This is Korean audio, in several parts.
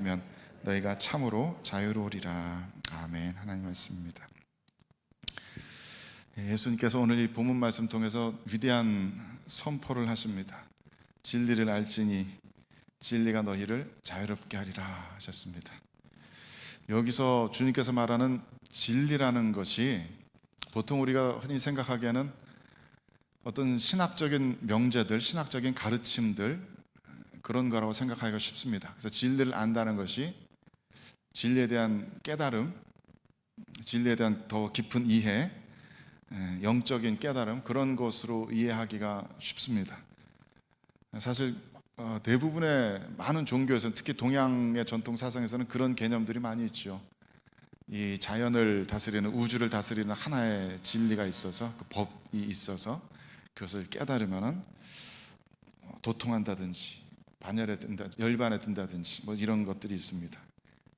면 너희가 참으로 자유로우리라. 아멘. 하나님 말씀입니다. 예수님께서 오늘 이 본문 말씀 통해서 위대한 선포를 하십니다. 진리를 알지니 진리가 너희를 자유롭게 하리라 하셨습니다. 여기서 주님께서 말하는 진리라는 것이 보통 우리가 흔히 생각하기에는 어떤 신학적인 명제들, 신학적인 가르침들, 그런 거라고 생각하기가 쉽습니다. 그래서 진리를 안다는 것이 진리에 대한 깨달음, 진리에 대한 더 깊은 이해, 영적인 깨달음, 그런 것으로 이해하기가 쉽습니다. 사실 대부분의 많은 종교에서는, 특히 동양의 전통 사상에서는 그런 개념들이 많이 있죠. 이 자연을 다스리는, 우주를 다스리는 하나의 진리가 있어서, 그 법이 있어서 그것을 깨달으면 도통한다든지 반열에 든다, 열반에 든다든지 뭐 이런 것들이 있습니다.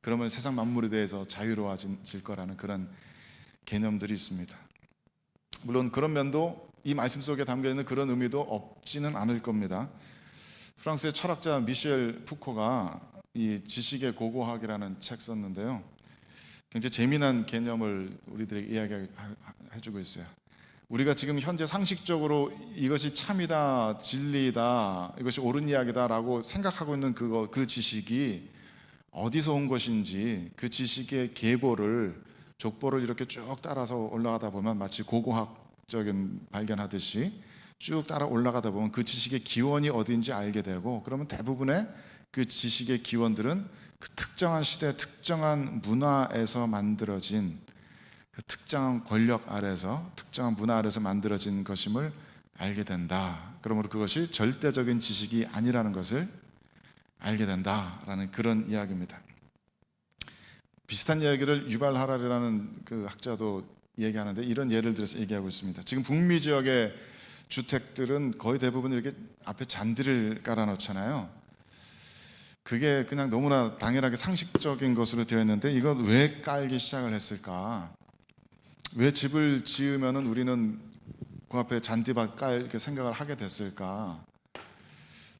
그러면 세상 만물에 대해서 자유로워질 거라는 그런 개념들이 있습니다. 물론 그런 면도 이 말씀 속에 담겨 있는 그런 의미도 없지는 않을 겁니다. 프랑스의 철학자 미셸 푸코가 이 지식의 고고학이라는 책 썼는데요, 굉장히 재미난 개념을 우리들에게 이야기해주고 있어요. 우리가 지금 현재 상식적으로 이것이 참이다, 진리다, 이것이 옳은 이야기다 라고 생각하고 있는 그 지식이 어디서 온 것인지, 그 지식의 계보를, 족보를 이렇게 쭉 따라서 올라가다 보면 마치 고고학적인 발견하듯이 쭉 따라 올라가다 보면 그 지식의 기원이 어딘지 알게 되고, 그러면 대부분의 그 지식의 기원들은 그 특정한 시대, 특정한 문화에서 만들어진, 그 특정한 권력 아래서, 특정한 문화 아래서 만들어진 것임을 알게 된다. 그러므로 그것이 절대적인 지식이 아니라는 것을 알게 된다라는 그런 이야기입니다. 비슷한 이야기를 유발 하라리라는 그 학자도 얘기하는데, 이런 예를 들어서 얘기하고 있습니다. 지금 북미 지역의 주택들은 거의 대부분 이렇게 앞에 잔디를 깔아 놓잖아요. 그게 그냥 너무나 당연하게 상식적인 것으로 되어 있는데, 이건 왜 깔기 시작을 했을까? 왜 집을 지으면은 우리는 그 앞에 잔디밭 깔 이렇게 생각을 하게 됐을까?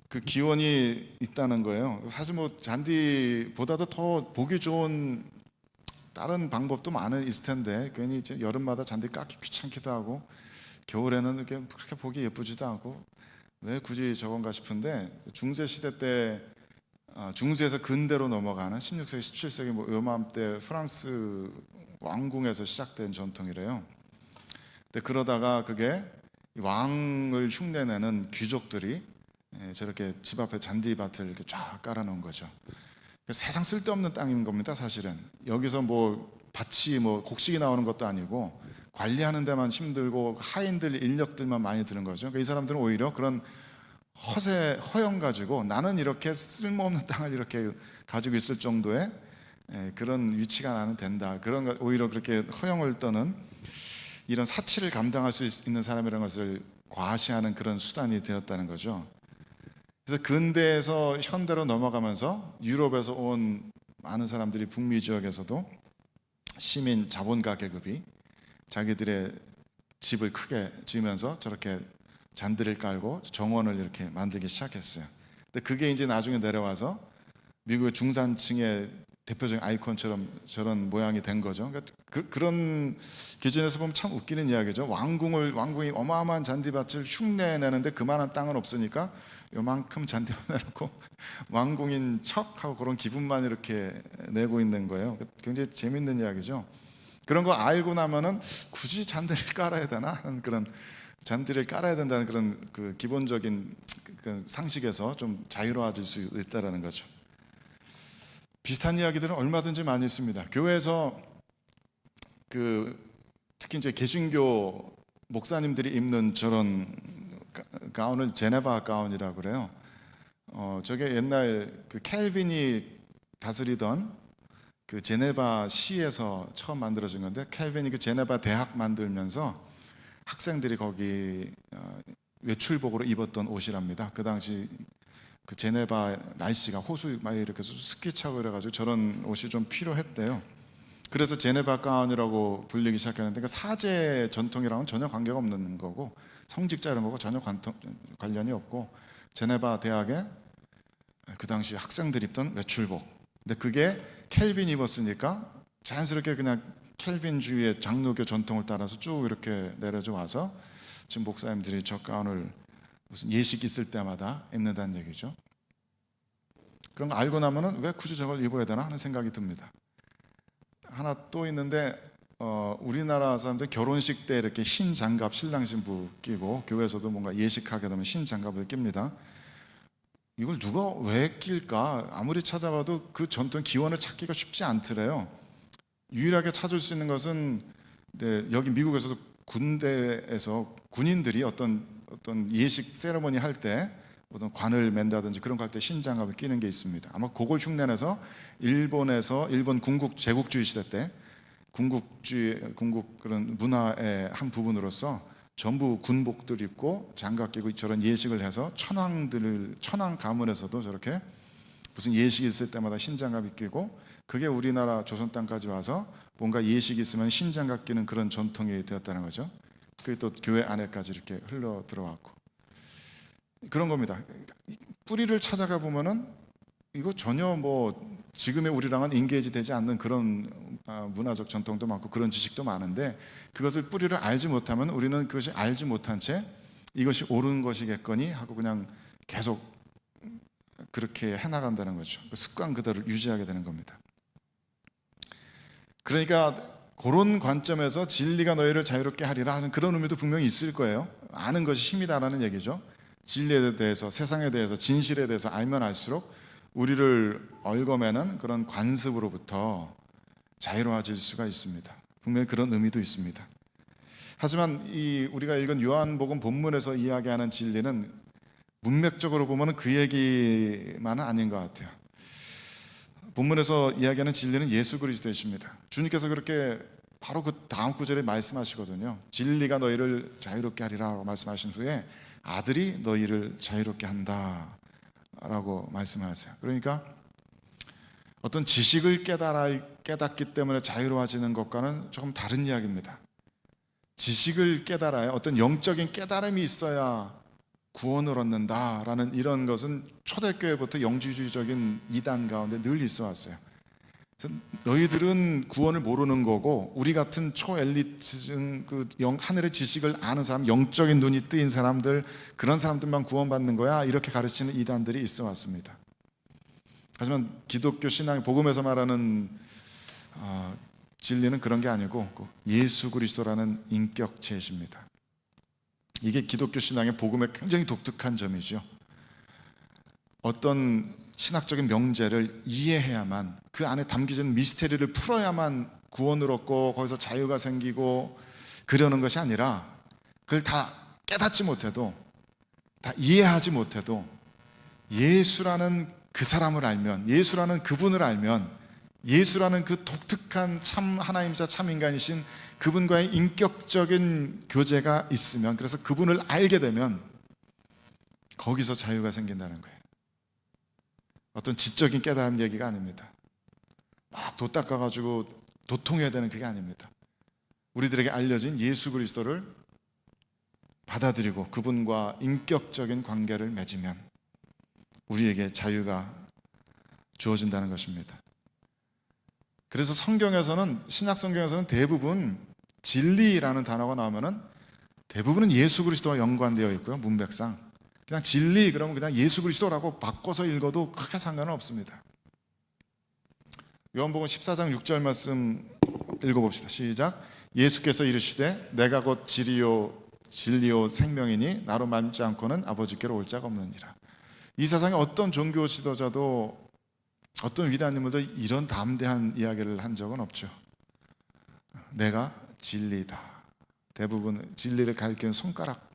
그 기원이 있다는 거예요. 사실 뭐 잔디보다도 더 보기 좋은 다른 방법도 많이 있을 텐데, 괜히 이제 여름마다 잔디 깎기 귀찮기도 하고, 겨울에는 이렇게 그렇게 보기 예쁘지도 않고, 왜 굳이 저건가 싶은데, 중세 시대 때, 중세에서 근대로 넘어가는 16세기, 17세기 뭐 요맘때 프랑스 왕궁에서 시작된 전통이래요. 근데 그러다가 그게 왕을 흉내내는 귀족들이 저렇게 집 앞에 잔디밭을 이렇게 쫙 깔아놓은 거죠. 세상 쓸데없는 땅인 겁니다, 사실은. 여기서 뭐 밭이 뭐 곡식이 나오는 것도 아니고 관리하는 데만 힘들고 하인들 인력들만 많이 드는 거죠. 그러니까 이 사람들은 오히려 그런 허영 가지고, 나는 이렇게 쓸모없는 땅을 이렇게 가지고 있을 정도의 그런 위치가 나는 된다, 그런, 오히려 그렇게 허영을 떠는 이런 사치를 감당할 수 있는 사람이라는 것을 과시하는 그런 수단이 되었다는 거죠. 그래서 근대에서 현대로 넘어가면서 유럽에서 온 많은 사람들이 북미 지역에서도 시민 자본가 계급이 자기들의 집을 크게 지으면서 저렇게 잔디를 깔고 정원을 이렇게 만들기 시작했어요. 근데 그게 이제 나중에 내려와서 미국의 중산층의 대표적인 아이콘처럼 저런 모양이 된 거죠. 그러니까 그런 기준에서 보면 참 웃기는 이야기죠. 왕궁이 어마어마한 잔디밭을 흉내내는데 그만한 땅은 없으니까 요만큼 잔디만 내놓고 왕궁인 척하고 그런 기분만 이렇게 내고 있는 거예요. 굉장히 재밌는 이야기죠. 그런 거 알고 나면은 굳이 잔디를 깔아야 되나 하는, 그런 잔디를 깔아야 된다는 그런 그 기본적인 그 상식에서 좀 자유로워질 수 있다는 거죠. 비슷한 이야기들은 얼마든지 많이 있습니다. 교회에서 특히 이제 개신교 목사님들이 입는 저런 가운을 제네바 가운이라고 그래요. 저게 옛날 그 캘빈이 다스리던 그 제네바 시에서 처음 만들어진 건데, 캘빈이 그 제네바 대학 만들면서 학생들이 거기 외출복으로 입었던 옷이랍니다. 그 당시 그 제네바 날씨가 호수 막 이렇게 스키 차고 이래가지고 저런 옷이 좀 필요했대요. 그래서 제네바 가운이라고 불리기 시작했는데, 그 사제 전통이랑은 전혀 관계가 없는 거고, 성직자 이런 거고 전혀 관련이 없고, 제네바 대학에 그 당시 학생들이 입던 외출복, 근데 그게 켈빈이 입었으니까 자연스럽게 그냥 켈빈주의의 장로교 전통을 따라서 쭉 이렇게 내려져 와서 지금 목사님들이 저 가운을 무슨 예식 있을 때마다 입는다는 얘기죠. 그런 거 알고 나면은 왜 굳이 저걸 입어야 되나 하는 생각이 듭니다. 하나 또 있는데 우리나라 사람들 결혼식 때 이렇게 흰 장갑 신랑 신부 끼고 교회에서도 뭔가 예식하게 되면 흰 장갑을 낍니다. 이걸 누가 왜 낄까? 아무리 찾아봐도 그 전통 기원을 찾기가 쉽지 않더래요. 유일하게 찾을 수 있는 것은 여기 미국에서도 군대에서 군인들이 어떤 예식 세레머니 할 때 어떤 관을 맨다든지 그런 거 할 때 신장갑을 끼는 게 있습니다. 아마 그걸 흉내내서 일본 군국 제국주의 시대 때 군국 그런 문화의 한 부분으로서 전부 군복들 입고 장갑 끼고 저런 예식을 해서 천황 가문에서도 저렇게 무슨 예식이 있을 때마다 신장갑 끼고, 그게 우리나라 조선 땅까지 와서 뭔가 예식이 있으면 신장갑 끼는 그런 전통이 되었다는 거죠. 그게 또 교회 안에까지 이렇게 흘러 들어왔고 그런 겁니다. 뿌리를 찾아가 보면은 이거 전혀 뭐 지금의 우리랑은 인게이지 되지 않는 그런 문화적 전통도 많고 그런 지식도 많은데, 그것을 뿌리를 알지 못하면 우리는 그것이 알지 못한 채 이것이 옳은 것이겠거니 하고 그냥 계속 그렇게 해나간다는 거죠. 그 습관 그대로 유지하게 되는 겁니다. 그러니까 그런 관점에서 진리가 너희를 자유롭게 하리라 하는 그런 의미도 분명히 있을 거예요. 아는 것이 힘이다라는 얘기죠. 진리에 대해서, 세상에 대해서, 진실에 대해서 알면 알수록 우리를 얽어매는 그런 관습으로부터 자유로워질 수가 있습니다. 분명히 그런 의미도 있습니다. 하지만 우리가 읽은 요한복음 본문에서 이야기하는 진리는 문맥적으로 보면 그 얘기만은 아닌 것 같아요. 본문에서 이야기하는 진리는 예수 그리스도이십니다. 주님께서 그렇게 바로 그 다음 구절에 말씀하시거든요. 진리가 너희를 자유롭게 하리라고 말씀하신 후에 아들이 너희를 자유롭게 한다 라고 말씀하세요. 그러니까 어떤 지식을 깨닫기 때문에 자유로워지는 것과는 조금 다른 이야기입니다. 지식을 깨달아야, 어떤 영적인 깨달음이 있어야 구원을 얻는다라는 이런 것은 초대교회부터 영지주의적인 이단 가운데 늘 있어 왔어요. 그래서 너희들은 구원을 모르는 거고, 우리 같은 초엘리트층, 하늘의 지식을 아는 사람, 영적인 눈이 뜨인 사람들, 그런 사람들만 구원받는 거야, 이렇게 가르치는 이단들이 있어 왔습니다. 하지만 기독교 신앙의 복음에서 말하는 진리는 그런 게 아니고 예수 그리스도라는 인격체이십니다. 이게 기독교 신앙의 복음의 굉장히 독특한 점이죠. 어떤 신학적인 명제를 이해해야만, 그 안에 담겨진 미스테리를 풀어야만 구원을 얻고 거기서 자유가 생기고 그러는 것이 아니라, 그걸 다 깨닫지 못해도, 다 이해하지 못해도 예수라는 그 사람을 알면, 예수라는 그분을 알면, 예수라는 그 독특한 참 하나님이자 참 인간이신 그분과의 인격적인 교제가 있으면, 그래서 그분을 알게 되면 거기서 자유가 생긴다는 거예요. 어떤 지적인 깨달음 얘기가 아닙니다. 막 도 닦아가지고 도통해야 되는 그게 아닙니다. 우리들에게 알려진 예수 그리스도를 받아들이고 그분과 인격적인 관계를 맺으면 우리에게 자유가 주어진다는 것입니다. 그래서 성경에서는, 신약 성경에서는 대부분 진리라는 단어가 나오면은 대부분은 예수 그리스도와 연관되어 있고요. 문맥상 그냥 진리 그러면 그냥 예수 그리스도라고 바꿔서 읽어도 크게 상관은 없습니다. 요한복음 14장 6절 말씀 읽어봅시다. 시작. 예수께서 이르시되 내가 곧 진리요 생명이니 나로 말미암지 않고는 아버지께로 올 자가 없느니라. 이 세상에 어떤 종교 지도자도, 어떤 위대한 인물도 이런 담대한 이야기를 한 적은 없죠. 내가 진리다. 대부분 진리를 가리키는 손가락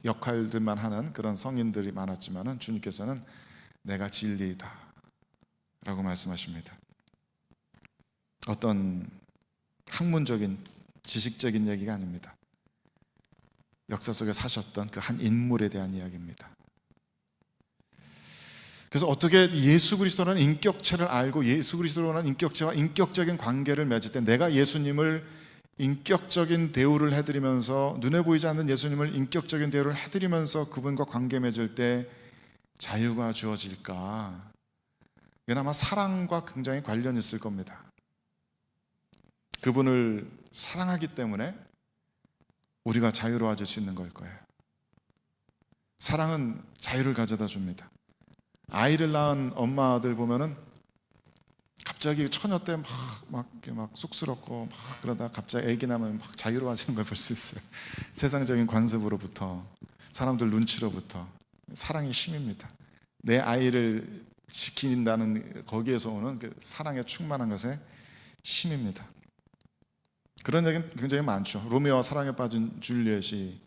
역할들만 하는 그런 성인들이 많았지만은 주님께서는 내가 진리다 라고 말씀하십니다. 어떤 학문적인 지식적인 얘기가 아닙니다. 역사 속에 사셨던 그 한 인물에 대한 이야기입니다. 그래서 어떻게 예수 그리스도라는 인격체를 알고 예수 그리스도라는 인격체와 인격적인 관계를 맺을 때, 내가 예수님을 인격적인 대우를 해드리면서, 눈에 보이지 않는 예수님을 인격적인 대우를 해드리면서 그분과 관계 맺을 때 자유가 주어질까? 이건 아마 사랑과 굉장히 관련이 있을 겁니다. 그분을 사랑하기 때문에 우리가 자유로워질 수 있는 걸 거예요. 사랑은 자유를 가져다 줍니다. 아이를 낳은 엄마들 보면은 갑자기 처녀 때 막 쑥스럽고 막 그러다 갑자기 아기 낳으면 막 자유로워지는 걸 볼 수 있어요. 세상적인 관습으로부터, 사람들 눈치로부터. 사랑이 힘입니다. 내 아이를 지킨다는 거기에서 오는 그 사랑에 충만한 것의 힘입니다. 그런 얘기는 굉장히 많죠. 로미오와 사랑에 빠진 줄리엣이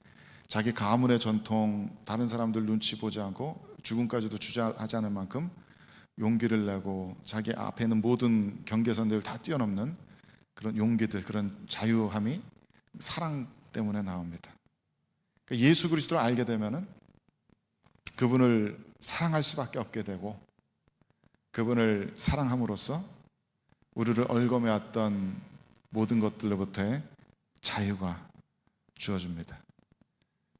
자기 가문의 전통, 다른 사람들 눈치 보지 않고 죽음까지도 주저하지 않을 만큼 용기를 내고 자기 앞에 있는 모든 경계선들을 다 뛰어넘는 그런 용기들, 그런 자유함이 사랑 때문에 나옵니다. 그러니까 예수 그리스도를 알게 되면은 그분을 사랑할 수밖에 없게 되고, 그분을 사랑함으로써 우리를 얽어매었던 모든 것들로부터의 자유가 주어집니다.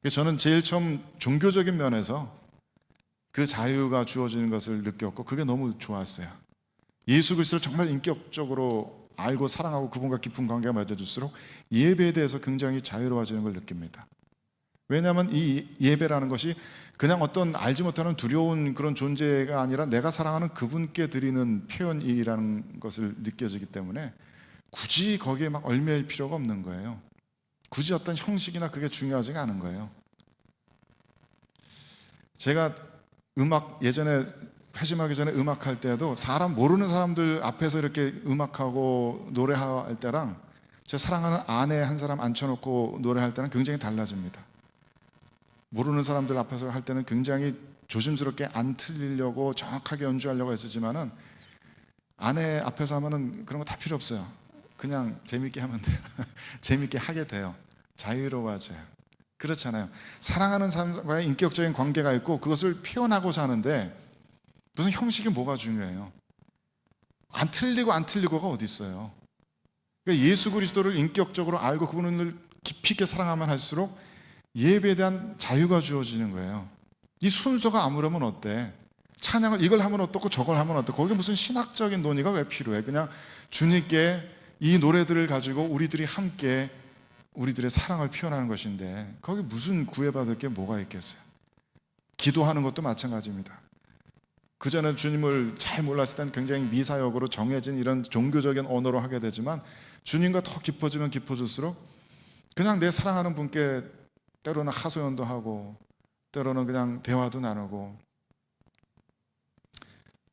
그래서 저는 제일 처음 종교적인 면에서 그 자유가 주어지는 것을 느꼈고 그게 너무 좋았어요. 예수 그리스도를 정말 인격적으로 알고 사랑하고 그분과 깊은 관계가 맺어질수록 예배에 대해서 굉장히 자유로워지는 걸 느낍니다. 왜냐하면 이 예배라는 것이 그냥 어떤 알지 못하는 두려운 그런 존재가 아니라 내가 사랑하는 그분께 드리는 표현이라는 것을 느껴지기 때문에 굳이 거기에 막 얽매일 필요가 없는 거예요. 굳이 어떤 형식이나 그게 중요하지가 않은 거예요. 제가 음악 예전에 회심하기 전에 음악할 때도 사람 모르는 사람들 앞에서 이렇게 음악하고 노래할 때랑 제 사랑하는 아내 한 사람 앉혀놓고 노래할 때는 굉장히 달라집니다. 모르는 사람들 앞에서 할 때는 굉장히 조심스럽게 안 틀리려고 정확하게 연주하려고 했었지만은 아내 앞에서 하면은 그런 거 다 필요 없어요. 그냥 재밌게 하면 돼요. 재밌게 하게 돼요. 자유로워져요. 그렇잖아요. 사랑하는 사람과의 인격적인 관계가 있고 그것을 표현하고자 하는데 무슨 형식이 뭐가 중요해요? 안 틀리고가 어디 있어요? 그러니까 예수 그리스도를 인격적으로 알고 그분을 깊이 있게 사랑하면 할수록 예배에 대한 자유가 주어지는 거예요. 이 순서가 아무러면 어때? 찬양을 이걸 하면 어떻고 저걸 하면 어때? 거기에 무슨 신학적인 논의가 왜 필요해? 그냥 주님께 이 노래들을 가지고 우리들이 함께 우리들의 사랑을 표현하는 것인데 거기 무슨 구애받을 게 뭐가 있겠어요? 기도하는 것도 마찬가지입니다. 그전에 주님을 잘 몰랐을 땐 굉장히 미사역으로 정해진 이런 종교적인 언어로 하게 되지만 주님과 더 깊어지면 깊어질수록 그냥 내 사랑하는 분께 때로는 하소연도 하고 때로는 그냥 대화도 나누고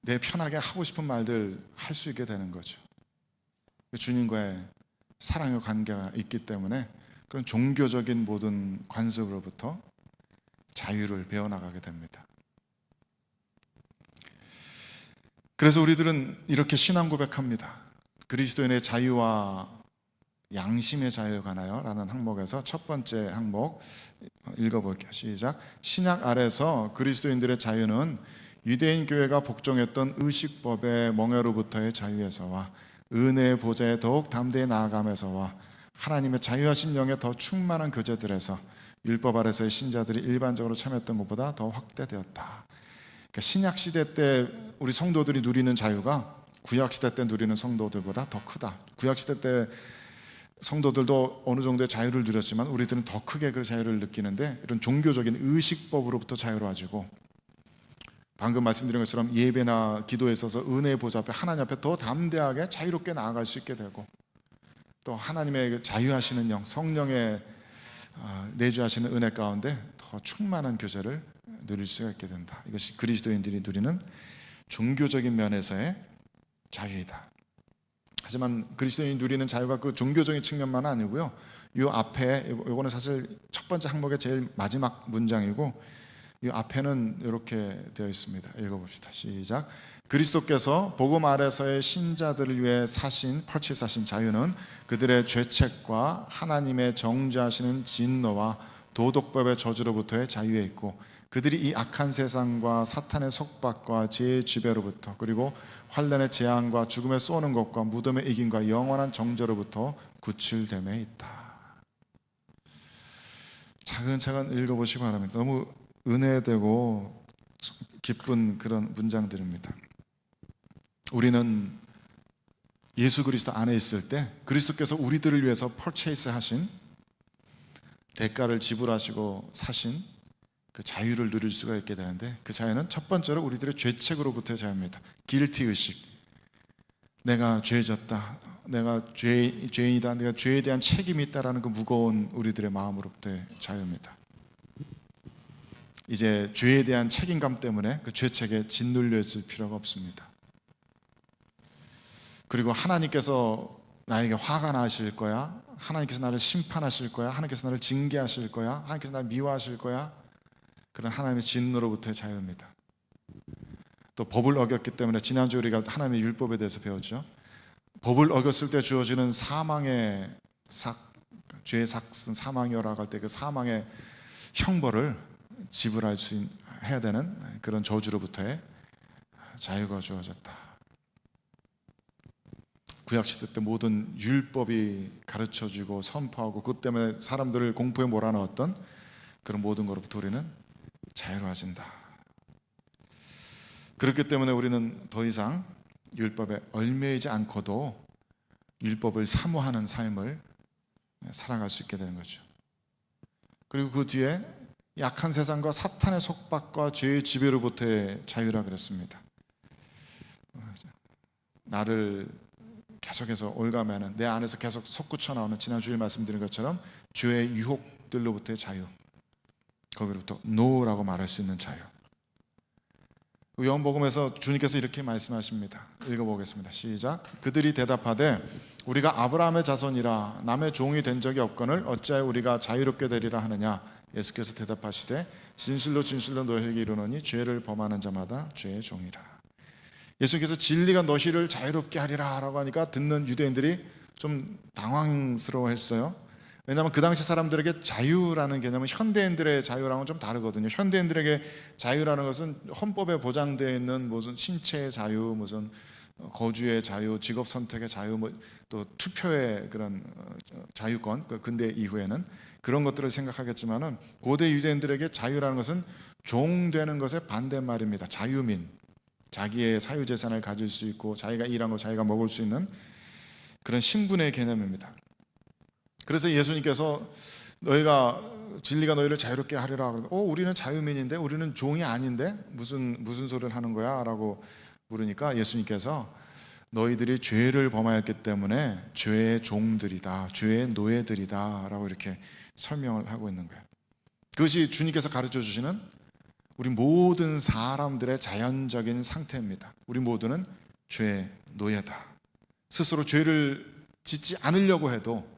내 편하게 하고 싶은 말들 할 수 있게 되는 거죠. 주님과의 사랑의 관계가 있기 때문에 그런 종교적인 모든 관습으로부터 자유를 배워나가게 됩니다. 그래서 우리들은 이렇게 신앙 고백합니다. 그리스도인의 자유와 양심의 자유가 나요? 라는 항목에서 첫 번째 항목 읽어볼게요. 시작. 신약 아래서 그리스도인들의 자유는 유대인 교회가 복종했던 의식법의 멍에로부터의 자유에서와 은혜의 보좌에 더욱 담대히 나아감에서와 하나님의 자유하신 영에 더 충만한 교제들에서 율법 아래서의 신자들이 일반적으로 참여했던 것보다 더 확대되었다. 그러니까 신약 시대 때 우리 성도들이 누리는 자유가 구약 시대 때 누리는 성도들보다 더 크다. 구약 시대 때 성도들도 어느 정도의 자유를 누렸지만 우리들은 더 크게 그 자유를 느끼는데 이런 종교적인 의식법으로부터 자유로워지고 방금 말씀드린 것처럼 예배나 기도에 있어서 은혜의 보좌 앞에 하나님 앞에 더 담대하게 자유롭게 나아갈 수 있게 되고 또 하나님의 자유하시는 영, 성령의 내주하시는 은혜 가운데 더 충만한 교제를 누릴 수가 있게 된다. 이것이 그리스도인들이 누리는 종교적인 면에서의 자유이다. 하지만 그리스도인이 누리는 자유가 그 종교적인 측면만 아니고요. 이 앞에 이거는 사실 첫 번째 항목의 제일 마지막 문장이고 이 앞에는 이렇게 되어 있습니다. 읽어봅시다. 시작. 그리스도께서 복음 아래서의 신자들을 위해 펼치사신 자유는 그들의 죄책과 하나님의 정죄하시는 진노와 도덕법의 저주로부터의 자유에 있고 그들이 이 악한 세상과 사탄의 속박과 죄의 지배로부터 그리고 환난의 재앙과 죽음에 쏘는 것과 무덤의 이김과 영원한 정죄로부터 구출됨에 있다. 차근차근 읽어보시기 바랍니다. 너무 은혜되고 기쁜 그런 문장들입니다. 우리는 예수 그리스도 안에 있을 때 그리스도께서 우리들을 위해서 퍼체이스 하신, 대가를 지불하시고 사신 그 자유를 누릴 수가 있게 되는데, 그 자유는 첫 번째로 우리들의 죄책으로부터의 자유입니다. 길티 의식, 내가 죄졌다, 내가 죄인이다, 내가 죄에 대한 책임이 있다라는 그 무거운 우리들의 마음으로부터의 자유입니다. 이제 죄에 대한 책임감 때문에 그 죄책에 짓눌려 있을 필요가 없습니다. 그리고 하나님께서 나에게 화가 나실 거야, 하나님께서 나를 심판하실 거야, 하나님께서 나를 징계하실 거야, 하나님께서 나를 미워하실 거야, 그런 하나님의 진노로부터의 자유입니다. 또 법을 어겼기 때문에, 지난주 우리가 하나님의 율법에 대해서 배웠죠. 법을 어겼을 때 주어지는 사망의 죄의 삭은 사망이라고 할 때 그 사망의 형벌을 지불할 수 해야 되는 그런 저주로부터의 자유가 주어졌다. 구약시대 때 모든 율법이 가르쳐주고 선포하고 그것 때문에 사람들을 공포에 몰아넣었던 그런 모든 것으로부터 우리는 자유로워진다. 그렇기 때문에 우리는 더 이상 율법에 얽매이지 않고도 율법을 사모하는 삶을 살아갈 수 있게 되는 거죠. 그리고 그 뒤에 약한 세상과 사탄의 속박과 죄의 지배로부터의 자유라 그랬습니다. 나를 계속해서 올가매는, 내 안에서 계속 솟구쳐 나오는, 지난 주일 말씀드린 것처럼 죄의 유혹들로부터의 자유, 거기로부터 노라고 말할 수 있는 자유. 요한복음에서 주님께서 이렇게 말씀하십니다. 읽어보겠습니다. 시작. 그들이 대답하되 우리가 아브라함의 자손이라 남의 종이 된 적이 없거늘 어찌하여 우리가 자유롭게 되리라 하느냐. 예수께서 대답하시되 진실로 진실로 너희에게 이르노니 죄를 범하는 자마다 죄의 종이라. 예수께서 진리가 너희를 자유롭게 하리라 라고 하니까 듣는 유대인들이 좀 당황스러워했어요. 왜냐하면 그 당시 사람들에게 자유라는 개념은 현대인들의 자유랑은 좀 다르거든요. 현대인들에게 자유라는 것은 헌법에 보장되어 있는 무슨 신체의 자유, 무슨 거주의 자유, 직업 선택의 자유, 또 투표의 그런 자유권, 근대 이후에는 그런 것들을 생각하겠지만은 고대 유대인들에게 자유라는 것은 종되는 것의 반대말입니다. 자유민, 자기의 사유재산을 가질 수 있고 자기가 일한 거 자기가 먹을 수 있는 그런 신분의 개념입니다. 그래서 예수님께서 너희가 진리가 너희를 자유롭게 하리라. 우리는 자유민인데, 우리는 종이 아닌데 무슨 소리를 하는 거야? 라고 물으니까 예수님께서 너희들이 죄를 범하였기 때문에 죄의 종들이다, 죄의 노예들이다 라고 이렇게 설명을 하고 있는 거예요. 그것이 주님께서 가르쳐 주시는 우리 모든 사람들의 자연적인 상태입니다. 우리 모두는 죄의 노예다. 스스로 죄를 짓지 않으려고 해도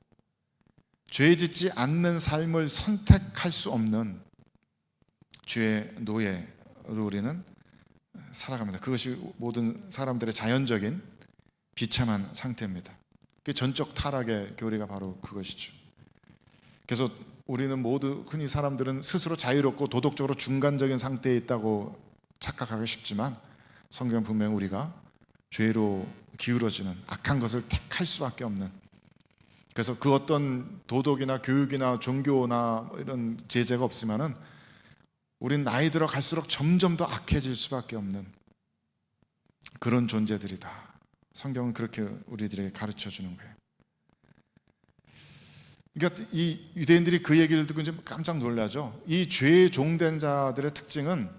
죄 짓지 않는 삶을 선택할 수 없는 죄의 노예로 우리는 살아갑니다. 그것이 모든 사람들의 자연적인 비참한 상태입니다. 그 전적 타락의 교리가 바로 그것이죠. 그래서 우리는 모두, 흔히 사람들은 스스로 자유롭고 도덕적으로 중간적인 상태에 있다고 착각하기 쉽지만 성경은 분명 우리가 죄로 기울어지는 악한 것을 택할 수밖에 없는, 그래서 그 어떤 도덕이나 교육이나 종교나 이런 제재가 없으면은 우린 나이 들어 갈수록 점점 더 악해질 수밖에 없는 그런 존재들이다. 성경은 그렇게 우리들에게 가르쳐 주는 거예요. 그러니까 이 유대인들이 그 얘기를 듣고 이제 깜짝 놀라죠. 이 죄의 종된 자들의 특징은,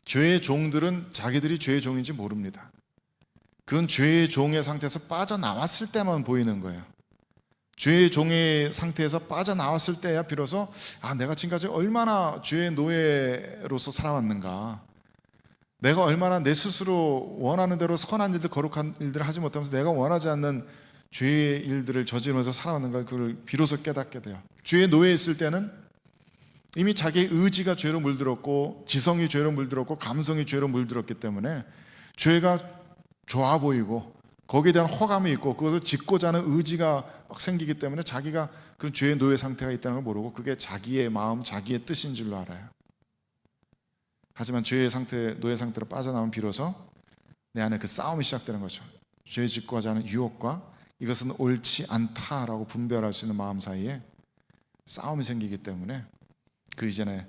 죄의 종들은 자기들이 죄의 종인지 모릅니다. 그건 죄의 종의 상태에서 빠져나왔을 때만 보이는 거예요. 죄의 종의 상태에서 빠져나왔을 때야 비로소 내가 지금까지 얼마나 죄의 노예로서 살아왔는가, 내가 얼마나 내 스스로 원하는 대로 선한 일들, 거룩한 일들을 하지 못하면서 내가 원하지 않는 죄의 일들을 저지르면서 살아왔는가, 그걸 비로소 깨닫게 돼요. 죄의 노예에 있을 때는 이미 자기의 의지가 죄로 물들었고 지성이 죄로 물들었고 감성이 죄로 물들었기 때문에 죄가 좋아 보이고 거기에 대한 호감이 있고 그것을 짓고자 하는 의지가 막 생기기 때문에 자기가 그런 죄의 노예 상태가 있다는 걸 모르고 그게 자기의 마음, 자기의 뜻인 줄로 알아요. 하지만 죄의 상태, 노예 상태로 빠져나오면 비로소 내 안에 그 싸움이 시작되는 거죠. 죄 짓고자 하는 유혹과 이것은 옳지 않다라고 분별할 수 있는 마음 사이에 싸움이 생기기 때문에 그 이전에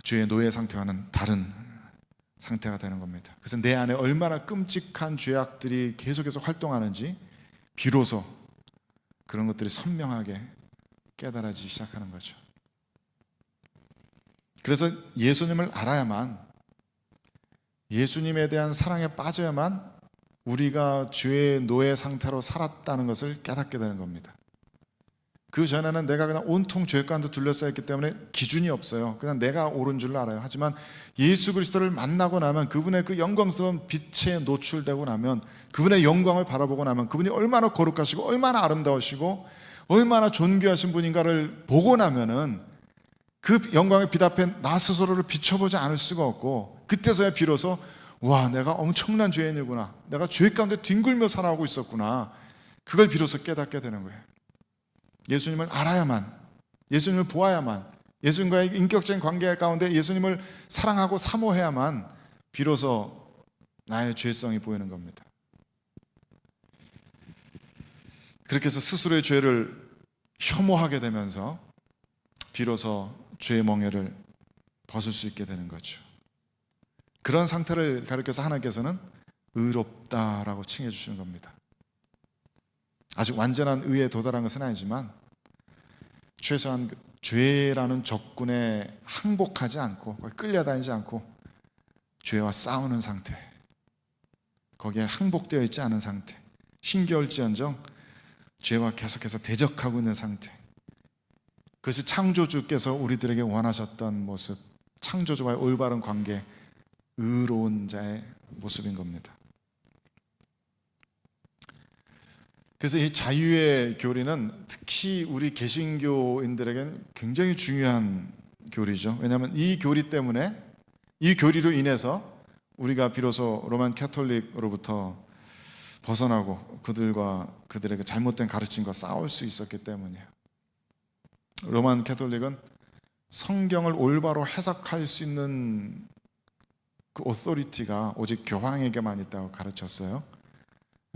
죄의 노예 상태와는 다른 상태가 되는 겁니다. 그래서 내 안에 얼마나 끔찍한 죄악들이 계속해서 활동하는지 비로소 그런 것들이 선명하게 깨달아지기 시작하는 거죠. 그래서 예수님을 알아야만, 예수님에 대한 사랑에 빠져야만 우리가 죄의 노예 상태로 살았다는 것을 깨닫게 되는 겁니다. 그 전에는 내가 그냥 온통 죄가운데 둘러싸였기 때문에 기준이 없어요. 그냥 내가 옳은 줄 알아요. 하지만 예수 그리스도를 만나고 나면, 그분의 그 영광스러운 빛에 노출되고 나면, 그분의 영광을 바라보고 나면, 그분이 얼마나 거룩하시고 얼마나 아름다우시고 얼마나 존귀하신 분인가를 보고 나면은 그 영광의 빛 앞에 나 스스로를 비춰보지 않을 수가 없고, 그때서야 비로소 와, 내가 엄청난 죄인이구나, 내가 죄 가운데 뒹굴며 살아오고 있었구나, 그걸 비로소 깨닫게 되는 거예요. 예수님을 알아야만, 예수님을 보아야만, 예수님과의 인격적인 관계 가운데 예수님을 사랑하고 사모해야만 비로소 나의 죄성이 보이는 겁니다. 그렇게 해서 스스로의 죄를 혐오하게 되면서 비로소 죄의 멍에를 벗을 수 있게 되는 거죠. 그런 상태를 가리켜서 하나님께서는 의롭다라고 칭해 주시는 겁니다. 아직 완전한 의에 도달한 것은 아니지만 최소한 죄라는 적군에 항복하지 않고, 끌려다니지 않고 죄와 싸우는 상태, 거기에 항복되어 있지 않은 상태, 힘겨울지언정 죄와 계속해서 대적하고 있는 상태, 그것이 창조주께서 우리들에게 원하셨던 모습, 창조주와의 올바른 관계, 의로운 자의 모습인 겁니다. 그래서 이 자유의 교리는 특히 우리 개신교인들에게는 굉장히 중요한 교리죠. 왜냐하면 이 교리 때문에, 이 교리로 인해서 우리가 비로소 로만 캐톨릭으로부터 벗어나고 그들의 잘못된 가르침과 싸울 수 있었기 때문이에요. 로만 캐톨릭은 성경을 올바로 해석할 수 있는 그 오토리티가 오직 교황에게만 있다고 가르쳤어요.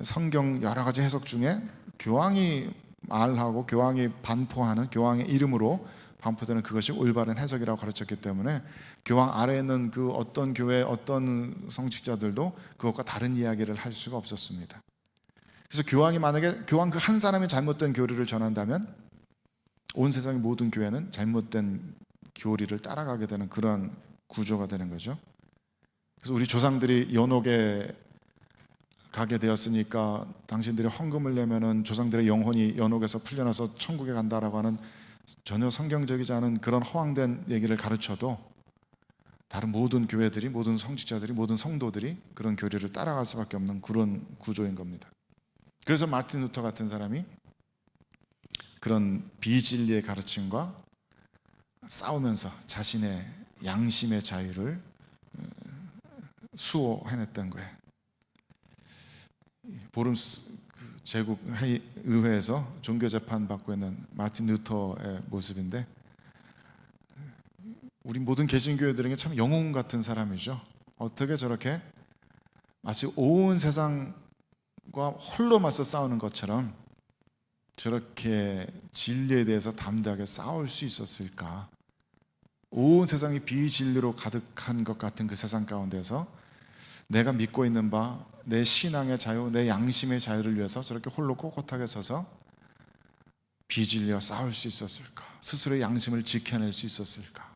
성경 여러 가지 해석 중에 교황이 말하고 교황이 반포하는, 교황의 이름으로 반포되는 그것이 올바른 해석이라고 가르쳤기 때문에 교황 아래에 있는 그 어떤 교회, 어떤 성직자들도 그것과 다른 이야기를 할 수가 없었습니다. 그래서 교황이 만약에 교황 그 한 사람이 잘못된 교리를 전한다면 온 세상의 모든 교회는 잘못된 교리를 따라가게 되는 그런 구조가 되는 거죠. 그래서 우리 조상들이 연옥에 가게 되었으니까 당신들이 헌금을 내면은 조상들의 영혼이 연옥에서 풀려나서 천국에 간다라고 하는 전혀 성경적이지 않은 그런 허황된 얘기를 가르쳐도 다른 모든 교회들이, 모든 성직자들이, 모든 성도들이 그런 교리를 따라갈 수밖에 없는 그런 구조인 겁니다. 그래서 마틴 루터 같은 사람이 그런 비진리의 가르침과 싸우면서 자신의 양심의 자유를 수호해냈던 거예요. 보름스 제국 의회에서 종교재판 받고 있는 마틴 루터의 모습인데, 우리 모든 개신교회들에게 참 영웅 같은 사람이죠. 어떻게 저렇게 마치 온 세상과 홀로 맞서 싸우는 것처럼 저렇게 진리에 대해서 담대하게 싸울 수 있었을까? 온 세상이 비진리로 가득한 것 같은 그 세상 가운데서 내가 믿고 있는 바, 내 신앙의 자유, 내 양심의 자유를 위해서 저렇게 홀로 꼿꼿하게 서서 비진리와 싸울 수 있었을까? 스스로의 양심을 지켜낼 수 있었을까?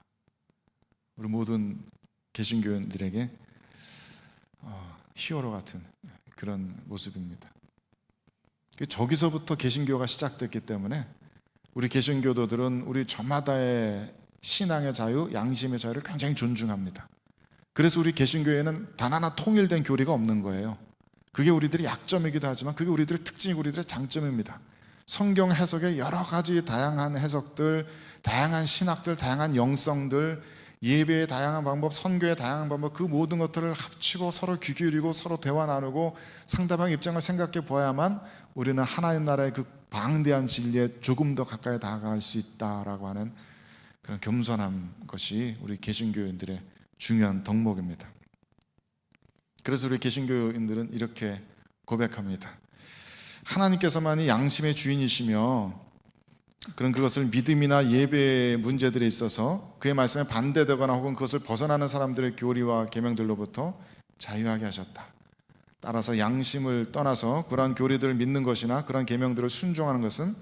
우리 모든 개신교인들에게 히어로 같은 그런 모습입니다. 저기서부터 개신교가 시작됐기 때문에 우리 개신교도들은 우리 저마다의 신앙의 자유, 양심의 자유를 굉장히 존중합니다. 그래서 우리 개신교회는 단 하나 통일된 교리가 없는 거예요. 그게 우리들의 약점이기도 하지만 그게 우리들의 특징이고 우리들의 장점입니다. 성경 해석의 여러 가지 다양한 해석들, 다양한 신학들, 다양한 영성들, 예배의 다양한 방법, 선교의 다양한 방법, 그 모든 것들을 합치고 서로 귀 기울이고 서로 대화 나누고 상대방의 입장을 생각해 보아야만 우리는 하나님 나라의 그 방대한 진리에 조금 더 가까이 다가갈 수 있다라고 하는 그런 겸손한 것이 우리 개신교인들의 중요한 덕목입니다. 그래서 우리 개신교인들은 이렇게 고백합니다. 하나님께서만이 양심의 주인이시며 그런 그것을 믿음이나 예배의 문제들에 있어서 그의 말씀에 반대되거나 혹은 그것을 벗어나는 사람들의 교리와 계명들로부터 자유하게 하셨다. 따라서 양심을 떠나서 그러한 교리들을 믿는 것이나 그러한 계명들을 순종하는 것은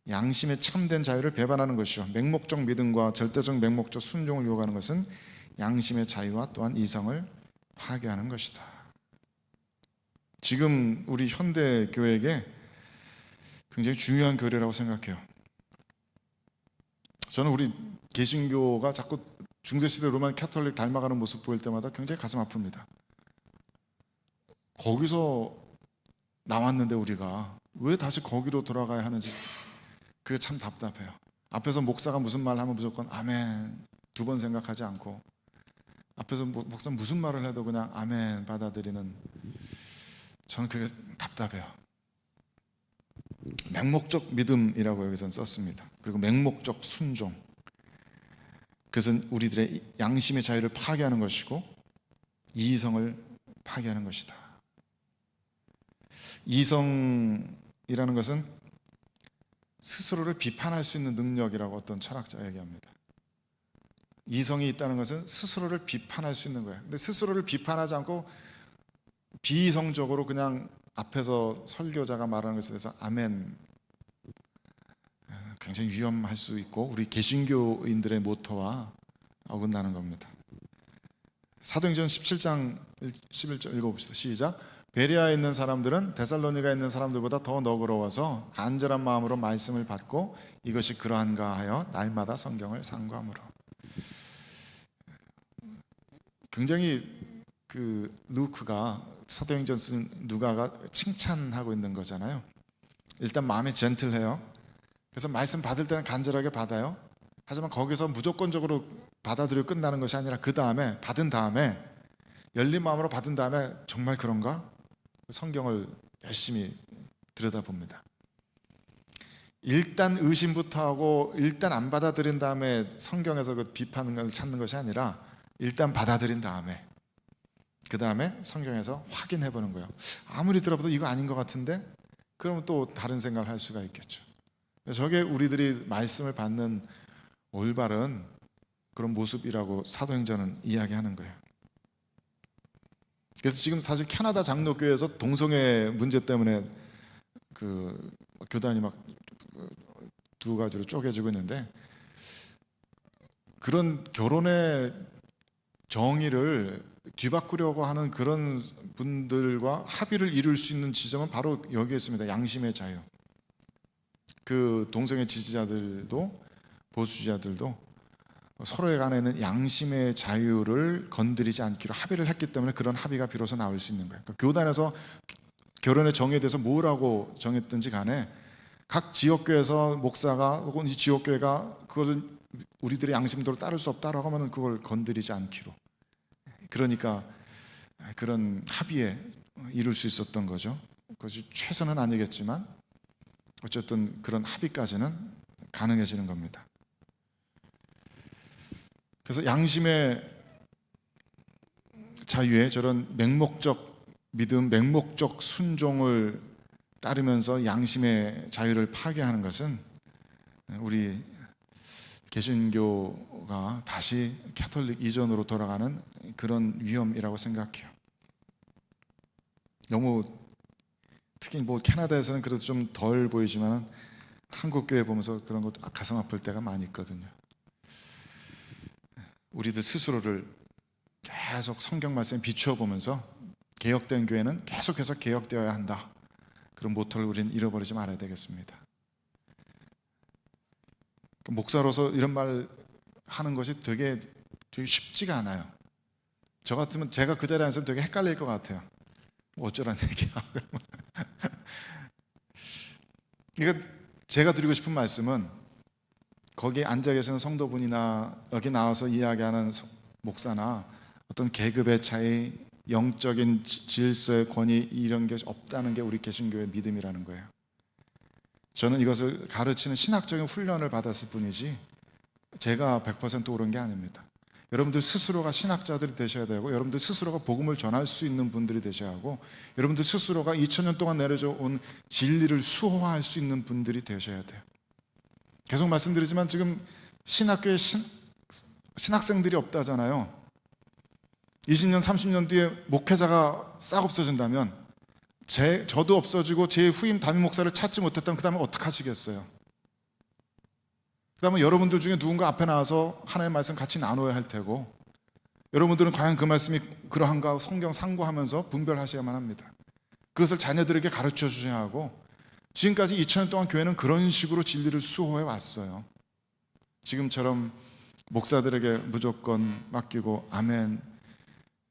양심의 참된 자유를 배반하는 것이요, 맹목적 믿음과 절대적 맹목적 순종을 요구하는 것은 양심의 자유와 또한 이성을 파괴하는 것이다. 지금 우리 현대 교회에게 굉장히 중요한 교리라고 생각해요. 저는 우리 개신교가 자꾸 중세시대 로만 캐톨릭 닮아가는 모습 보일 때마다 굉장히 가슴 아픕니다. 거기서 나왔는데 우리가 왜 다시 거기로 돌아가야 하는지 그게 참 답답해요. 앞에서 목사가 무슨 말 하면 무조건 아멘 두 번 생각하지 않고, 앞에서 목사 무슨 말을 해도 그냥 아멘 받아들이는, 저는 그게 답답해요. 맹목적 믿음이라고 여기서는 썼습니다. 그리고 맹목적 순종, 그것은 우리들의 양심의 자유를 파괴하는 것이고 이성을 파괴하는 것이다. 이성이라는 것은 스스로를 비판할 수 있는 능력이라고 어떤 철학자가 얘기합니다. 이성이 있다는 것은 스스로를 비판할 수 있는 거예요. 근데 스스로를 비판하지 않고 비이성적으로 그냥 앞에서 설교자가 말하는 것에 대해서 아멘, 굉장히 위험할 수 있고 우리 개신교인들의 모토와 어긋나는 겁니다. 사도행전 17장 11절 읽어봅시다. 시작. 베레아에 있는 사람들은 데살로니가에 있는 사람들보다 더 너그러워서 간절한 마음으로 말씀을 받고 이것이 그러한가 하여 날마다 성경을 상고하므로. 굉장히 루크가 사도행전 쓴 누가가 칭찬하고 있는 거잖아요. 일단 마음이 젠틀해요. 그래서 말씀 받을 때는 간절하게 받아요. 하지만 거기서 무조건적으로 받아들이고 끝나는 것이 아니라 그 다음에 받은 다음에 열린 마음으로 받은 다음에 정말 그런가? 성경을 열심히 들여다봅니다. 일단 의심부터 하고 일단 안 받아들인 다음에 성경에서 그 비판을 찾는 것이 아니라 일단 받아들인 다음에 그 다음에 성경에서 확인해 보는 거예요. 아무리 들어봐도 이거 아닌 것 같은데? 그러면 또 다른 생각을 할 수가 있겠죠. 저게 우리들이 말씀을 받는 올바른 그런 모습이라고 사도행전은 이야기하는 거예요. 그래서 지금 사실 캐나다 장로교회에서 동성애 문제 때문에 그 교단이 막 두 가지로 쪼개지고 있는데, 그런 결혼의 정의를 뒤바꾸려고 하는 그런 분들과 합의를 이룰 수 있는 지점은 바로 여기에 있습니다. 양심의 자유. 그 동성애 지지자들도 보수주의자들도 서로에 관한 양심의 자유를 건드리지 않기로 합의를 했기 때문에 그런 합의가 비로소 나올 수 있는 거예요. 그러니까 교단에서 결혼의 정의에 대해서 뭐라고 정했든지 간에 각 지역교회에서 목사가 혹은 이 지역교회가 그것을 우리들의 양심대로 따를 수 없다라고 하면 그걸 건드리지 않기로, 그러니까 그런 합의에 이룰 수 있었던 거죠. 그것이 최선은 아니겠지만 어쨌든 그런 합의까지는 가능해지는 겁니다. 그래서 양심의 자유에 저런 맹목적 믿음, 맹목적 순종을 따르면서 양심의 자유를 파괴하는 것은 우리 개신교가 다시 캐톨릭 이전으로 돌아가는 그런 위험이라고 생각해요. 너무 특히 뭐 캐나다에서는 그래도 좀 덜 보이지만 한국 교회 보면서 그런 것도 가슴 아플 때가 많이 있거든요. 우리들 스스로를 계속 성경 말씀에 비추어 보면서 개혁된 교회는 계속해서 개혁되어야 한다, 그런 모토를 우리는 잃어버리지 말아야 되겠습니다. 목사로서 이런 말 하는 것이 되게 쉽지가 않아요. 저 같으면 제가 그 자리에 앉으면 되게 헷갈릴 것 같아요. 어쩌란 얘기야. 그러니까 제가 드리고 싶은 말씀은 거기에 앉아 계시는 성도분이나 여기 나와서 이야기하는 목사나 어떤 계급의 차이, 영적인 질서의 권위, 이런 게 없다는 게 우리 개신교의 믿음이라는 거예요. 저는 이것을 가르치는 신학적인 훈련을 받았을 뿐이지 제가 100% 옳은 게 아닙니다. 여러분들 스스로가 신학자들이 되셔야 되고, 여러분들 스스로가 복음을 전할 수 있는 분들이 되셔야 하고, 여러분들 스스로가 2000년 동안 내려져 온 진리를 수호할 수 있는 분들이 되셔야 돼요. 계속 말씀드리지만 지금 신학교에 신학생들이 없다잖아요. 20년, 30년 뒤에 목회자가 싹 없어진다면 저도 없어지고 제 후임 담임 목사를 찾지 못했다면 그 다음에 어떻게 하시겠어요? 그 다음에 여러분들 중에 누군가 앞에 나와서 하나님의 말씀 같이 나눠야 할 테고, 여러분들은 과연 그 말씀이 그러한가 성경 상고하면서 분별하셔야만 합니다. 그것을 자녀들에게 가르쳐 주셔야 하고, 지금까지 2000년 동안 교회는 그런 식으로 진리를 수호해 왔어요. 지금처럼 목사들에게 무조건 맡기고 아멘,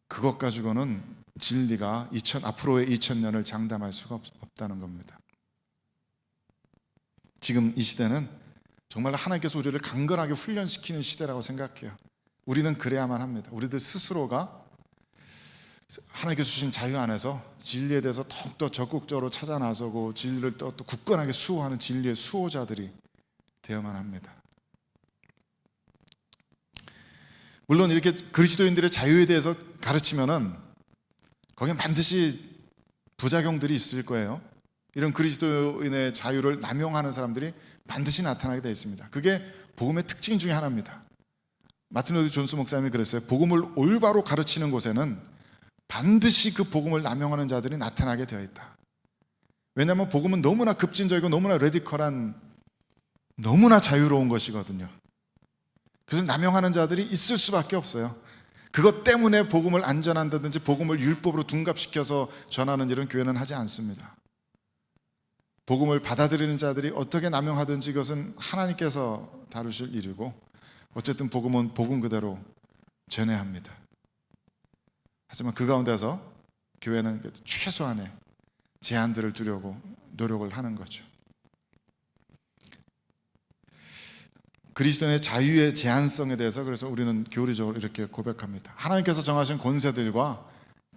그것 가지고는 진리가 앞으로의 2000년을 장담할 수가 없다는 겁니다. 지금 이 시대는 정말 하나님께서 우리를 강건하게 훈련시키는 시대라고 생각해요. 우리는 그래야만 합니다. 우리들 스스로가 하나님께서 주신 자유 안에서 진리에 대해서 더욱더 적극적으로 찾아 나서고 진리를 또 굳건하게 수호하는 진리의 수호자들이 되어야만 합니다. 물론 이렇게 그리스도인들의 자유에 대해서 가르치면은 거기에 반드시 부작용들이 있을 거예요. 이런 그리스도인의 자유를 남용하는 사람들이 반드시 나타나게 되어 있습니다. 그게 복음의 특징 중에 하나입니다. 마틴 로이드 존스 목사님이 그랬어요. 복음을 올바로 가르치는 곳에는 반드시 그 복음을 남용하는 자들이 나타나게 되어 있다. 왜냐하면 복음은 너무나 급진적이고 너무나 레디컬한, 너무나 자유로운 것이거든요. 그래서 남용하는 자들이 있을 수밖에 없어요. 그것 때문에 복음을 안 전한다든지 복음을 율법으로 둔갑시켜서 전하는 일은 교회는 하지 않습니다. 복음을 받아들이는 자들이 어떻게 남용하든지 이것은 하나님께서 다루실 일이고, 어쨌든 복음은 복음 그대로 전해야 합니다. 하지만 그 가운데서 교회는 최소한의 제한들을 두려고 노력을 하는 거죠. 그리스도인의 자유의 제한성에 대해서 그래서 우리는 교리적으로 이렇게 고백합니다. 하나님께서 정하신 권세들과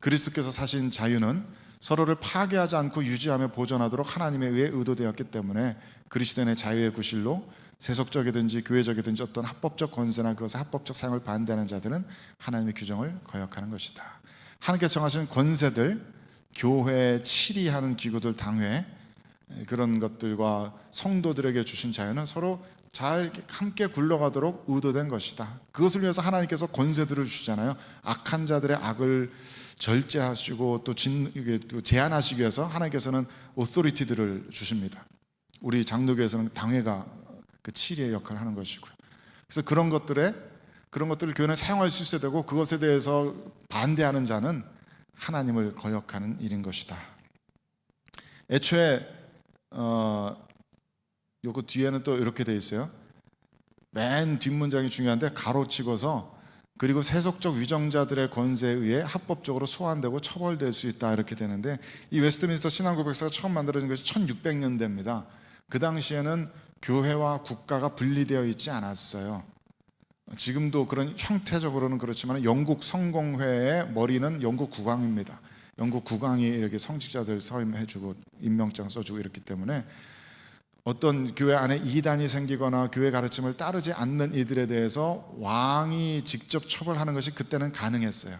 그리스도께서 사신 자유는 서로를 파괴하지 않고 유지하며 보존하도록 하나님에 의해 의도되었기 때문에 그리스도인의 자유의 구실로 세속적이든지 교회적이든지 어떤 합법적 권세나 그것의 합법적 사용을 반대하는 자들은 하나님의 규정을 거역하는 것이다. 하나님께서 정하신 권세들, 교회, 치리하는 기구들, 당회, 그런 것들과 성도들에게 주신 자유는 서로 잘 함께 굴러가도록 의도된 것이다. 그것을 위해서 하나님께서 권세들을 주잖아요. 악한 자들의 악을 절제하시고 또 제한하시기 위해서 하나님께서는 오토리티들을 주십니다. 우리 장로교에서는 당회가 그 치리의 역할을 하는 것이고요. 그래서 그런 것들을 교회는 사용할 수 있어야 되고, 그것에 대해서 반대하는 자는 하나님을 거역하는 일인 것이다. 애초에 요거 뒤에는 또 이렇게 돼 있어요. 맨 뒷문장이 중요한데 가로치고서 그리고 세속적 위정자들의 권세에 의해 합법적으로 소환되고 처벌될 수 있다 이렇게 되는데, 이 웨스트민스터 신앙고백서가 처음 만들어진 것이 1600년대입니다. 그 당시에는 교회와 국가가 분리되어 있지 않았어요. 지금도 그런 형태적으로는 그렇지만 영국 성공회의 머리는 영국 국왕입니다. 영국 국왕이 이렇게 성직자들 서임해주고 임명장 써주고 이렇기 때문에 어떤 교회 안에 이단이 생기거나 교회 가르침을 따르지 않는 이들에 대해서 왕이 직접 처벌하는 것이 그때는 가능했어요.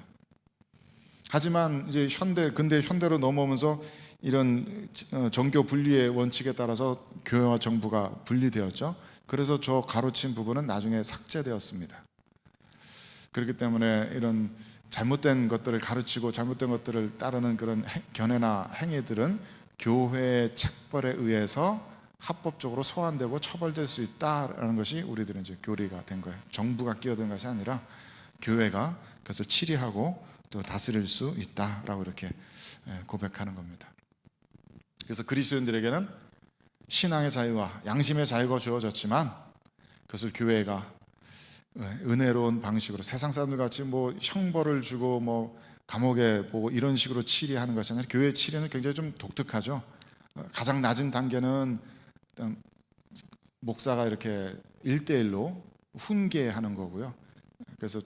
하지만 이제 근대 현대로 넘어오면서 이런 정교 분리의 원칙에 따라서 교회와 정부가 분리되었죠. 그래서 저 가로친 부분은 나중에 삭제되었습니다. 그렇기 때문에 이런 잘못된 것들을 가르치고 잘못된 것들을 따르는 그런 견해나 행위들은 교회의 책벌에 의해서 합법적으로 소환되고 처벌될 수 있다라는 것이 우리들은 이제 교리가 된 거예요. 정부가 끼어든 것이 아니라 교회가 그것을 치리하고 또 다스릴 수 있다라고 이렇게 고백하는 겁니다. 그래서 그리스도인들에게는 신앙의 자유와 양심의 자유가 주어졌지만, 그것을 교회가 은혜로운 방식으로 세상 사람들 같이 뭐 형벌을 주고 뭐 감옥에 보고 이런 식으로 치리하는 것이 아니라, 교회의 치리는 굉장히 좀 독특하죠. 가장 낮은 단계는 일단 목사가 이렇게 1대1로 훈계하는 거고요. 그래서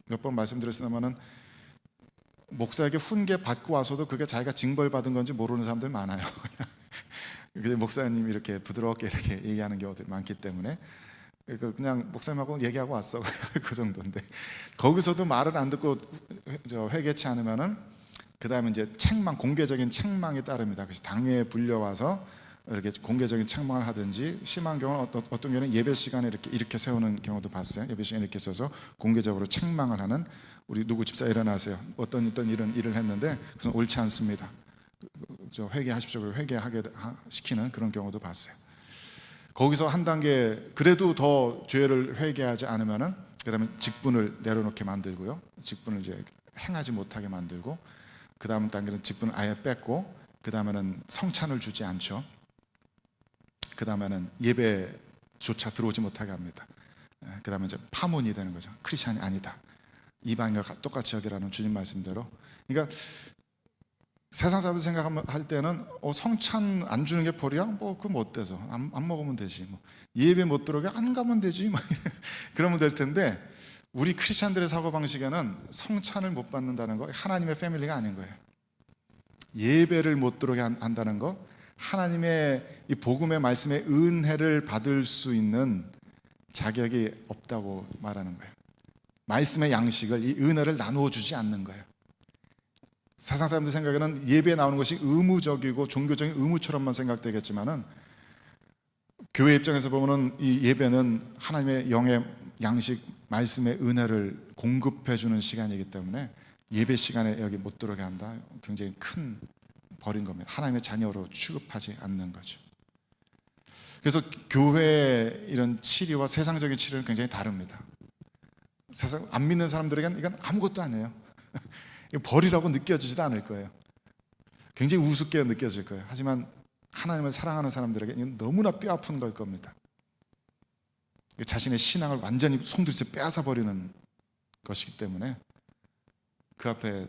몇 번 말씀드렸습니다마는 목사에게 훈계 받고 와서도 그게 자기가 징벌받은 건지 모르는 사람들 많아요. 근데 목사님이 이렇게 부드럽게 이렇게 얘기하는 경우들이 많기 때문에 그냥 목사님하고 얘기하고 왔어. 그 정도인데 거기서도 말을 안 듣고 회개치 않으면은 그 다음에 이제 책망, 공개적인 책망이 따릅니다. 그래서 당회에 불려와서 이렇게 공개적인 책망을 하든지, 심한 경우는 어떤 경우는 예배 시간에 이렇게 세우는 경우도 봤어요. 예배 시간에 이렇게 써서 공개적으로 책망을 하는, 우리 누구 집사 일어나세요, 어떤 이런 일을 했는데 그것은 옳지 않습니다, 저 회개하십시오, 회개하게 시키는 그런 경우도 봤어요. 거기서 한 단계 그래도 더 죄를 회개하지 않으면은 그다음에 직분을 내려놓게 만들고요, 직분을 이제 행하지 못하게 만들고, 그 다음 단계는 직분을 아예 뺐고, 그 다음에는 성찬을 주지 않죠. 그 다음에는 예배조차 들어오지 못하게 합니다. 그 다음에 이제 파문이 되는 거죠. 크리스찬이 아니다, 이방인과 똑같이 여기라는 주님 말씀대로. 그러니까 세상 사람들 생각할 때는 성찬 안 주는 게 벌이야? 뭐 그거 뭐 어때서? 안 먹으면 되지. 뭐 예배 못 들어오게 안 가면 되지. 뭐 그러면 될 텐데, 우리 크리스찬들의 사고방식에는 성찬을 못 받는다는 거 하나님의 패밀리가 아닌 거예요. 예배를 못 들어오게 한다는 거, 하나님의 이 복음의 말씀의 은혜를 받을 수 있는 자격이 없다고 말하는 거예요. 말씀의 양식을, 이 은혜를 나누어 주지 않는 거예요. 세상 사람들 생각에는 예배에 나오는 것이 의무적이고 종교적인 의무처럼만 생각되겠지만은, 교회 입장에서 보면은 이 예배는 하나님의 영의 양식, 말씀의 은혜를 공급해 주는 시간이기 때문에 예배 시간에 여기 못 들어오게 한다, 굉장히 큰 벌인 겁니다. 하나님의 자녀로 취급하지 않는 거죠. 그래서 교회의 이런 치리와 세상적인 치리는 굉장히 다릅니다. 세상 안 믿는 사람들에게는 이건 아무것도 아니에요. 벌이라고 느껴지지도 않을 거예요. 굉장히 우습게 느껴질 거예요. 하지만 하나님을 사랑하는 사람들에게 이건 너무나 뼈아픈 걸 겁니다. 자신의 신앙을 완전히 송두리째 빼앗아 버리는 것이기 때문에 그 앞에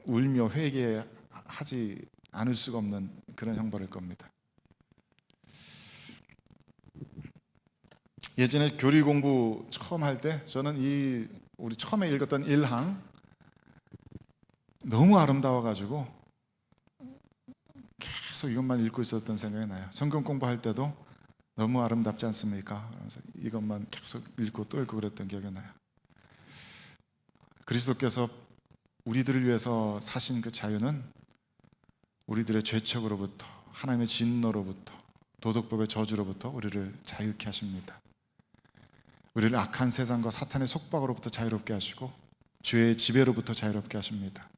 울며 회개하지 않을 수가 없는 그런 형벌일 겁니다. 예전에 교리 공부 처음 할 때 저는 우리 처음에 읽었던 1항 너무 아름다워가지고 계속 이것만 읽고 있었던 생각이 나요. 성경 공부할 때도 너무 아름답지 않습니까? 그래서 이것만 계속 읽고 또 읽고 그랬던 기억이 나요. 그리스도께서 우리들을 위해서 사신 그 자유는 우리들의 죄책으로부터, 하나님의 진노로부터, 도덕법의 저주로부터 우리를 자유케 하십니다. 우리를 악한 세상과 사탄의 속박으로부터 자유롭게 하시고 죄의 지배로부터 자유롭게 하십니다.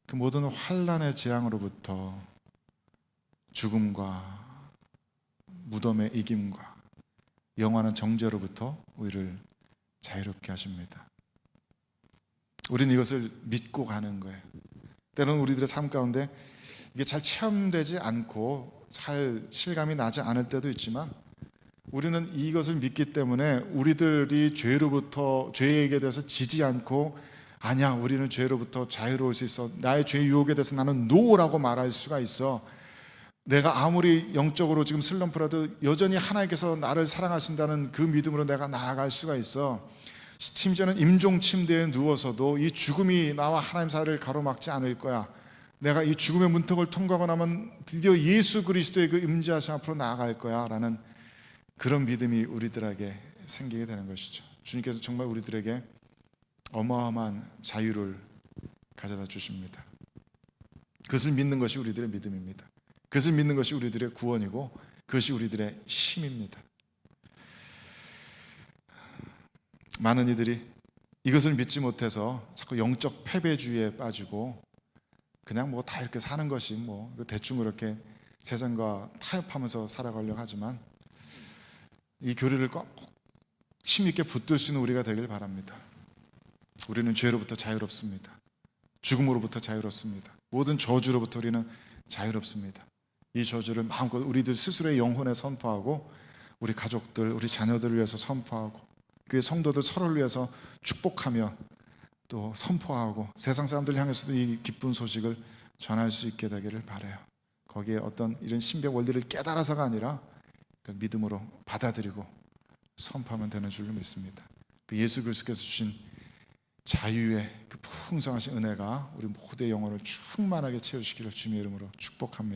그 모든 환난의 재앙으로부터, 죽음과 무덤의 이김과 영원한 정죄로부터 우리를 자유롭게 하십니다. 우리는 이것을 믿고 가는 거예요. 때로는 우리들의 삶 가운데 이게 잘 체험되지 않고 잘 실감이 나지 않을 때도 있지만, 우리는 이것을 믿기 때문에 우리들이 죄에게 대해서 지지 않고, 아니야, 우리는 죄로부터 자유로울 수 있어, 나의 죄 유혹에 대해서 나는 노라고 말할 수가 있어, 내가 아무리 영적으로 지금 슬럼프라도 여전히 하나님께서 나를 사랑하신다는 그 믿음으로 내가 나아갈 수가 있어. 심지어는 임종 침대에 누워서도 이 죽음이 나와 하나님 사이를 가로막지 않을 거야, 내가 이 죽음의 문턱을 통과하고 나면 드디어 예수 그리스도의 그 임재하심 앞으로 나아갈 거야 라는 그런 믿음이 우리들에게 생기게 되는 것이죠. 주님께서 정말 우리들에게 어마어마한 자유를 가져다 주십니다. 그것을 믿는 것이 우리들의 믿음입니다. 그것을 믿는 것이 우리들의 구원이고 그것이 우리들의 힘입니다. 많은 이들이 이것을 믿지 못해서 자꾸 영적 패배주의에 빠지고 그냥 뭐 다 이렇게 사는 것이 뭐 대충 그렇게 세상과 타협하면서 살아가려고 하지만, 이 교리를 꼭 힘있게 붙들 수 있는 우리가 되길 바랍니다. 우리는 죄로부터 자유롭습니다. 죽음으로부터 자유롭습니다. 모든 저주로부터 우리는 자유롭습니다. 이 저주를 마음껏 우리들 스스로의 영혼에 선포하고, 우리 가족들, 우리 자녀들을 위해서 선포하고, 그의 성도들 서로를 위해서 축복하며 또 선포하고, 세상 사람들 향해서도 이 기쁜 소식을 전할 수 있게 되기를 바라요. 거기에 어떤 이런 신비한 원리를 깨달아서가 아니라 그 믿음으로 받아들이고 선포하면 되는 줄로 믿습니다. 그 예수 그리스도께서 주신 자유의 그 풍성하신 은혜가 우리 모두의 영혼을 충만하게 채워주시기를 주님의 이름으로 축복합니다.